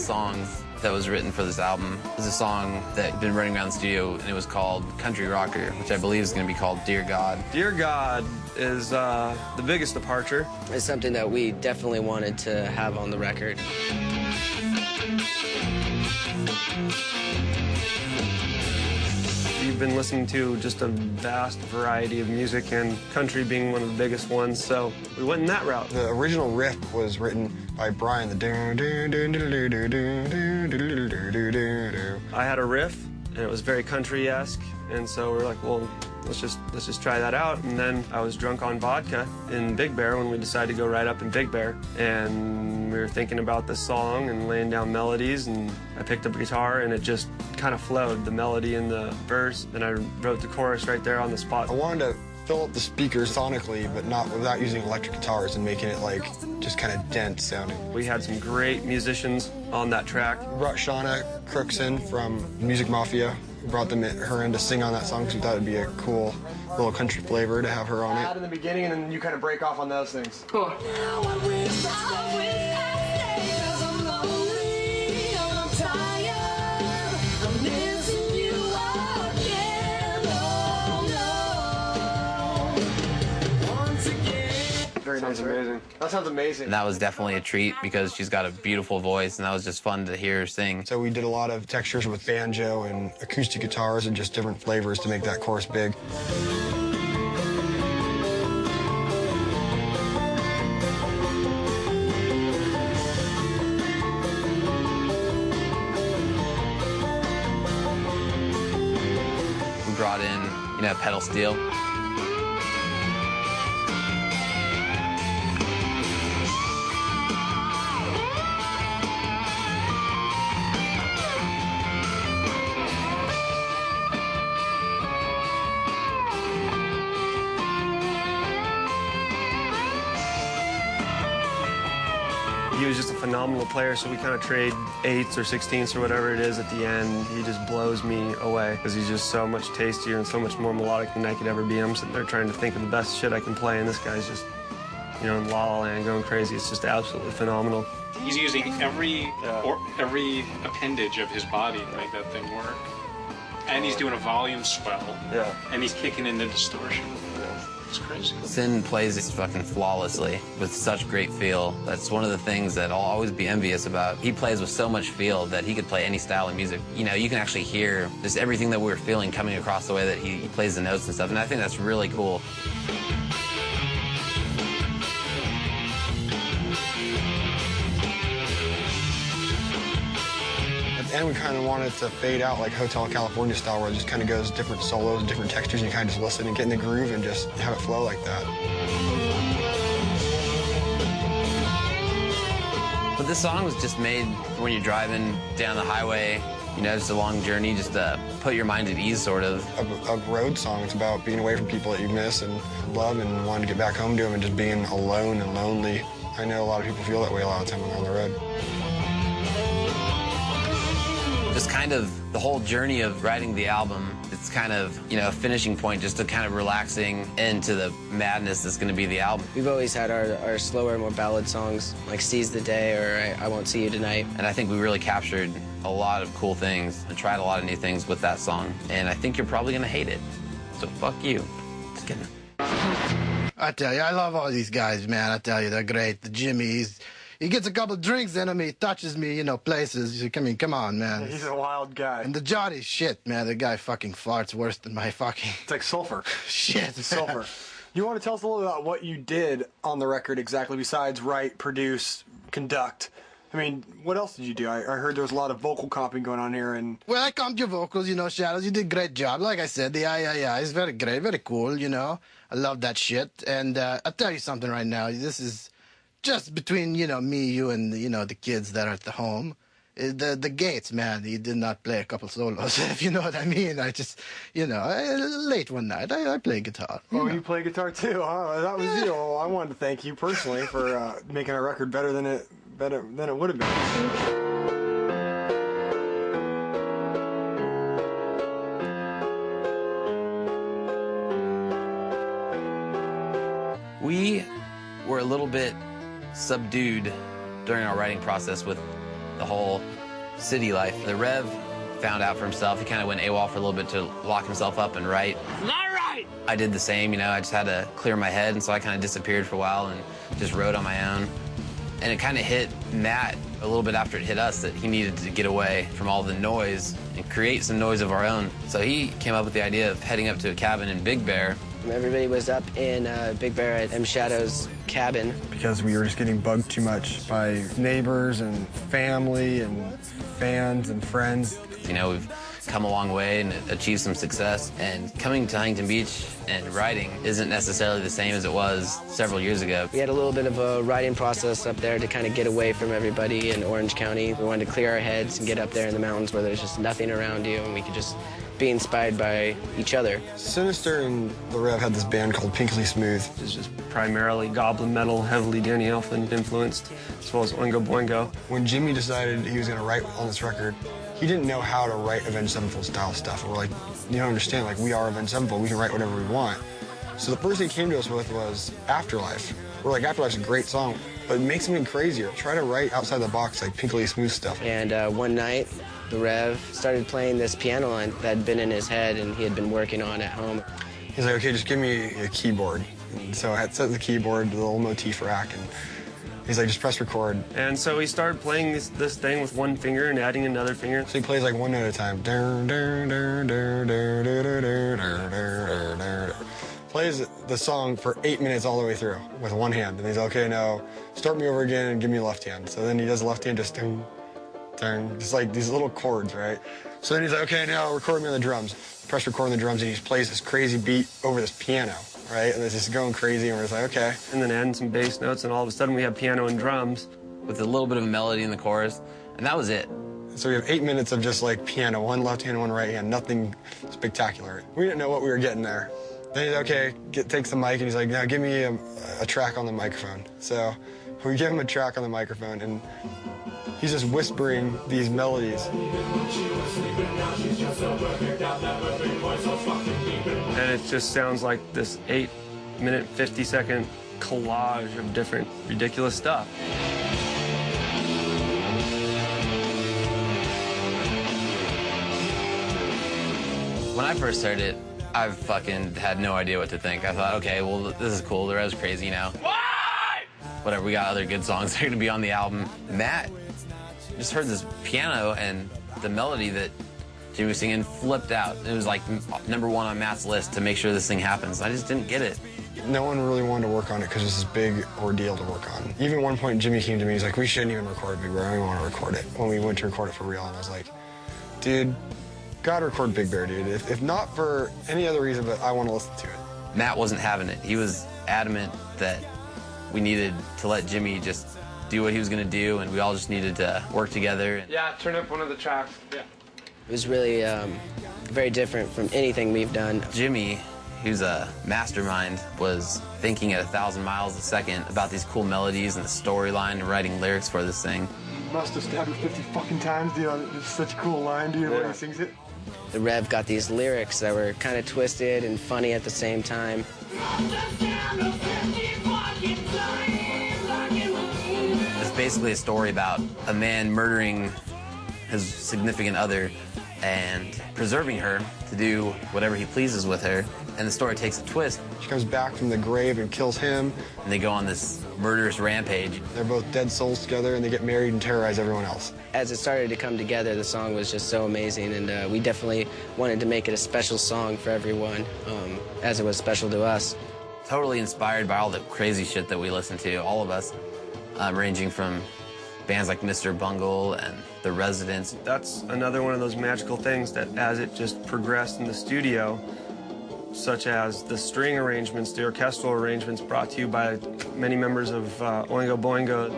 songs that was written for this album is a song that had been running around the studio, and it was called Country Rocker, which I believe is going to be called Dear God. Dear God is the biggest departure. It's something that we definitely wanted to have on the record. We've been listening to just a vast variety of music, and country being one of the biggest ones, so we went in that route. The original riff was written by Brian. I had a riff, and it was very country-esque, and so we were like, well, let's just try that out. And then I was drunk on vodka in Big Bear when we decided to go right up in Big Bear, and we were thinking about this song and laying down melodies, and I picked up a guitar, and it just kind of flowed, the melody and the verse, and I wrote the chorus right there on the spot. I wanted to fill up the speakers sonically, but not without using electric guitars and making it like just kind of dense sounding. We had some great musicians on that track. We brought Shauna Crooks in from Music Mafia. We brought her in to sing on that song because we thought it'd be a cool little country flavor to have her on it. In the beginning, and then you kind of break off on those things. Cool. Sounds amazing. That sounds amazing. And that was definitely a treat because she's got a beautiful voice, and that was just fun to hear her sing. So we did a lot of textures with banjo and acoustic guitars and just different flavors to make that chorus big. We brought in, pedal steel. He was just a phenomenal player, so we kind of trade 8ths or 16ths or whatever it is at the end. He just blows me away because he's just so much tastier and so much more melodic than I could ever be. I'm sitting there trying to think of the best shit I can play, and this guy's just, in La La Land going crazy. It's just absolutely phenomenal. He's using every appendage of his body to make that thing work. And he's doing a volume swell. Yeah. And he's kicking in the distortion. It's crazy. Sin plays it fucking flawlessly with such great feel. That's one of the things that I'll always be envious about. He plays with so much feel that he could play any style of music. You can actually hear just everything that we're feeling coming across the way that he plays the notes and stuff, and I think that's really cool. And we kind of wanted to fade out like Hotel California style, where it just kind of goes different solos, different textures, and you kind of just listen and get in the groove and just have it flow like that. But this song was just made for when you're driving down the highway, just a long journey, just to put your mind at ease, sort of. A road song. It's about being away from people that you miss and love and wanting to get back home to them and just being alone and lonely. I know a lot of people feel that way a lot of the time when they're on the road. Just kind of the whole journey of writing the album, it's kind of, a finishing point, just to kind of relaxing into the madness that's going to be the album. We've always had our slower, more ballad songs, like Seize the Day or I Won't See You Tonight. And I think we really captured a lot of cool things and tried a lot of new things with that song. And I think you're probably going to hate it. So fuck you. Just kidding. I tell you, I love all these guys, man. I tell you, they're great. The Jimmy's. He gets a couple drinks in him, he touches me, places. I mean, come on, man. He's a wild guy. And the Johnny, shit, man. The guy fucking farts worse than my fucking... It's like sulfur. Shit. It's sulfur. You want to tell us a little about what you did on the record exactly, besides write, produce, conduct? I mean, what else did you do? I heard there was a lot of vocal comping going on here, and... Well, I comped your vocals, Shadows. You did a great job. Like I said, the yeah, it's very great, very cool, I love that shit. And I'll tell you something right now. This is... just between, me, you, and, the kids that are at the home. The Gates, man, he did not play a couple solos, if you know what I mean. I just, late one night, I play guitar. You play guitar too, huh? That was you. Well, I wanted to thank you personally for making our record better than it would have been. We were a little bit subdued during our writing process with the whole city life. The Rev found out for himself. He kind of went AWOL for a little bit to lock himself up and write. Not right! I did the same, you know, I just had to clear my head, and so I kind of disappeared for a while and just wrote on my own. And it kind of hit Matt a little bit after it hit us that he needed to get away from all the noise and create some noise of our own. So he came up with the idea of heading up to a cabin in Big Bear. Everybody was up in Big Bear at M Shadow's cabin. Because we were just getting bugged too much by neighbors and family and fans and friends. You know, we've come a long way and achieved some success. And coming to Huntington Beach and writing isn't necessarily the same as it was several years ago. We had a little bit of a writing process up there to kind of get away from everybody in Orange County. We wanted to clear our heads and get up there in the mountains where there's just nothing around you and we could just be inspired by each other. Sinister and the Rev had this band called Pinkly Smooth. It's just primarily goblin metal, heavily Danny Elfman influenced, as well as Oingo Boingo. When Jimmy decided he was going to write on this record, he didn't know how to write Avenged Sevenfold style stuff. And we're like, you don't understand, like, we are Avenged Sevenfold, we can write whatever we want. So the first thing he came to us with was Afterlife. We're like, Afterlife's a great song, but make something crazier. Try to write outside the box, like Pinkly Smooth stuff. And one night, the Rev started playing this piano line that had been in his head and he had been working on at home. He's like, okay, just give me a keyboard. And so I had set the keyboard, the little motif rack, and he's like, just press record. And so he started playing this thing with one finger and adding another finger. So he plays like one note at a time. Plays the song for 8 minutes all the way through with one hand. And he's like, okay, now start me over again and give me a left hand. So then he does left hand, just just like these little chords, right? So then he's like, okay, now record me on the drums. Press record on the drums, and he just plays this crazy beat over this piano, right? And it's just going crazy, and we're just like, okay. And then adding some bass notes, and all of a sudden we have piano and drums. With a little bit of a melody in the chorus, and that was it. So we have 8 minutes of just like piano, one left hand, one right hand, nothing spectacular. We didn't know what we were getting there. Then he's like, okay, takes the mic, and he's like, now give me a track on the microphone. So we give him a track on the microphone, and he's just whispering these melodies. And it just sounds like this 8-minute, 50-second collage of different ridiculous stuff. When I first heard it, I fucking had no idea what to think. I thought, okay, well, this is cool. The Rev's crazy, you know. What? Whatever, we got other good songs that are gonna be on the album. Matt just heard this piano and the melody that Jimmy was singing, flipped out. It was like #1 on Matt's list to make sure this thing happens. I just didn't get it. No one really wanted to work on it because it's this big ordeal to work on. Even at one point, Jimmy came to me, he's like, we shouldn't even record Big Bear, I don't even want to record it. When we went to record it for real, and I was like, dude, gotta record Big Bear, dude. If not for any other reason, but I want to listen to it. Matt wasn't having it. He was adamant that we needed to let Jimmy just do what he was gonna do, and we all just needed to work together. Yeah, turn up one of the tracks. Yeah. It was really very different from anything we've done. Jimmy, who's a mastermind, was thinking at 1,000 miles a second about these cool melodies and the storyline and writing lyrics for this thing. Must have stabbed her 50 fucking times, dude. It's such a cool line, dude, when he sings it. The Rev got these lyrics that were kind of twisted and funny at the same time. It's basically a story about a man murdering his significant other and preserving her to do whatever he pleases with her. And the story takes a twist. She comes back from the grave and kills him. And they go on this murderous rampage. They're both dead souls together, and they get married and terrorize everyone else. As it started to come together, the song was just so amazing, and we definitely wanted to make it a special song for everyone, as it was special to us. Totally inspired by all the crazy shit that we listen to, all of us, ranging from bands like Mr. Bungle and The Residents. That's another one of those magical things that as it just progressed in the studio, such as the string arrangements, the orchestral arrangements brought to you by many members of Oingo Boingo.